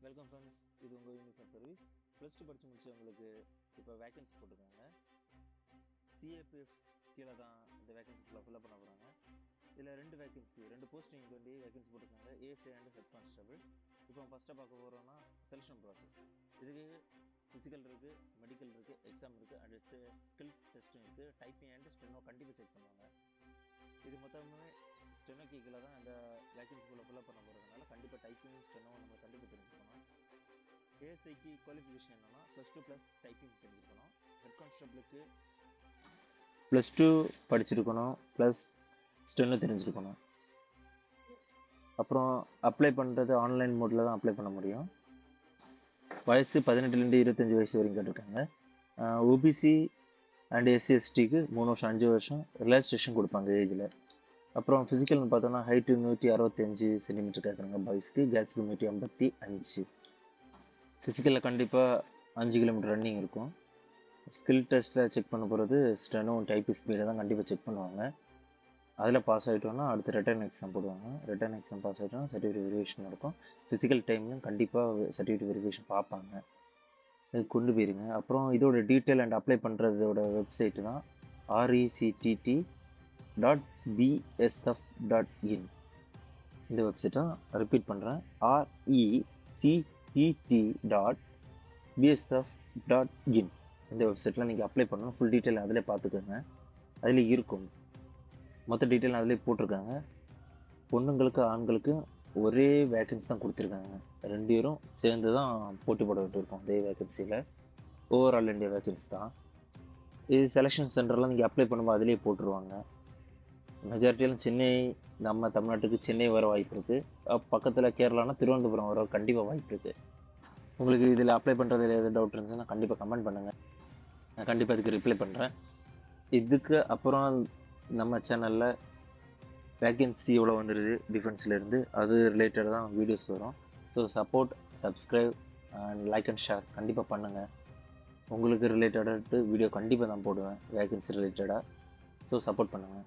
Welcome friends, இது உங்கள் uniform service. +2 படித்து முடிச்சவங்களுக்கு இப்போ வேகன்சி போட்டிருக்காங்க. சிஏபிஎஃப் கீழே தான் இந்த வேகன்சி ஃபில்அப் பண்ண போகிறாங்க. இதில் ரெண்டு போஸ்டிங் வேண்டி வேகன்சி போட்டிருக்காங்க, ஏஎஸ்ஐ அண்ட் ஹெட் கான்ஸ்டபிள். இப்போ ஃபஸ்ட்டாக பார்க்க போகிறோன்னா செலெக்ஷன் ப்ராசஸ். இதுக்கு ஃபிசிக்கல் இருக்குது, மெடிக்கல் இருக்குது, எக்ஸாம் இருக்குது, அண்ட் ஸ்கில் டெஸ்ட்டும் இருக்குது. டைப்பிங் அண்ட் ஸ்டெனோ கண்டிப்பாக செக் பண்ணுவாங்க. இது மொத்தமே ஸ்டெனோக்கு கீழே தான் இந்த வேகன்சிக்குள்ளே ஃபில்அப் பண்ண போகிறதுனால கண்டிப்பாக டைப்பிங் ஸ்டெனோ நம்ம கண்டிப்பாக தெரிஞ்சுக்கணும். ஏஎஸ்ஐக்கு குவாலிஃபிகேஷன் என்னன்னா +2 ப்ளஸ் டைப்பிங் தெரிஞ்சுக்கணும். ஹெட் கான்ஸ்டபிளுக்கு +2 படிச்சிருக்கணும், ப்ளஸ் ஸ்டெனோ தெரிஞ்சிருக்கணும். அப்புறம் அப்ளை பண்ணுறது ஆன்லைன் மோடில் தான் அப்ளை பண்ண முடியும். வயசு 18லேருந்து 25 வயசு வரைக்கும் கேட்டிருக்காங்க. ஓபிசி அண்ட் SC/STக்கு 3 வருஷம் 5 வருஷம் ரிலாக்ஸேஷன் கொடுப்பாங்க ஏஜில். அப்புறம் ஃபிசிக்கல்னு பார்த்தோன்னா ஹைட்டு 165 சென்டிமீட்டர் கேட்குறாங்க பாய்ஸ்க்கு, கேர்ள்ஸுக்கு 185. ஃபிசிக்கலில் கண்டிப்பாக 5 கிலோமீட்டர் ரன்னிங் இருக்கும். ஸ்கில் டெஸ்ட்டில் செக் பண்ண போகிறது ஸ்டெனோ டைப்பிங் ஸ்பீடை தான் கண்டிப்பாக செக் பண்ணுவாங்க. அதில் பாஸ் ஆகிட்டோன்னா அடுத்து ரிட்டன் எக்ஸாம் போடுவாங்க. ரிட்டன் எக்ஸாம் பாஸ் ஆகிட்டோன்னா சர்டிஃபிகேட் வெரிஃபிகேஷன் இருக்கும். ஃபிசிக்கல் டைம்லையும் கண்டிப்பாக சர்டிஃபிகேட் வெரிஃபிகேஷன் பார்ப்பாங்க. இது கொண்டு போயிருங்க. அப்புறம் இதோட டீட்டெயில் அண்ட் அப்ளை பண்ணுறதோட வெப்சைட்டு தான் rectt.bsf.in. இந்த வெப்சைட்டை ரிப்பீட் பண்ணுறேன், rectt.bsf.in. இந்த வெப்சைட்டில் நீங்கள் அப்ளை பண்ணணும். ஃபுல் டீட்டெயில் அதிலே பார்த்துக்கோங்க, அதில் இருக்கும். மொத்த டீட்டெயில் அதிலே போட்டிருக்காங்க. பொண்ணுங்களுக்கு ஆண்களுக்கு ஒரே வேக்கன்சி தான் கொடுத்துருக்காங்க. 2 பேரும் சேர்ந்து தான் போட்டி போட வேண்டியிருக்கும் அதே வேக்கன்சியில். ஓவரால் இந்தியா வேக்கன்சி தான் இது. செலெக்ஷன் சென்டர்லாம் நீங்கள் அப்ளை பண்ணும்போது அதிலே போட்டுருவாங்க. மெஜாரிட்டியெல்லாம் சென்னை, நம்ம தமிழ்நாட்டுக்கு சென்னை வர வாய்ப்பு இருக்குது. பக்கத்தில் கேரளானா திருவனந்தபுரம் வர கண்டிப்பாக வாய்ப்பு இருக்குது. உங்களுக்கு இதில் அப்ளை பண்ணுறதுல எதாவது டவுட் இருந்துச்சுன்னா கண்டிப்பாக கமெண்ட் பண்ணுங்கள், நான் கண்டிப்பாக அதுக்கு ரிப்ளை பண்ணுறேன். இதுக்கு அப்புறம் நம்ம சேனலில் வேக்கன்சி எவ்வளோ வந்துடுது டிஃபென்ஸ்லேருந்து, அது ரிலேட்டட் தான் வீடியோஸ் வரும். So support, subscribe and like and share கண்டிப்பாக பண்ணுங்கள். உங்களுக்கு ரிலேட்டடாக வீடியோ கண்டிப்பாக நான் போடுவேன் வேக்கன்சி ரிலேட்டடாக. ஸோ சப்போர்ட் பண்ணுங்கள்.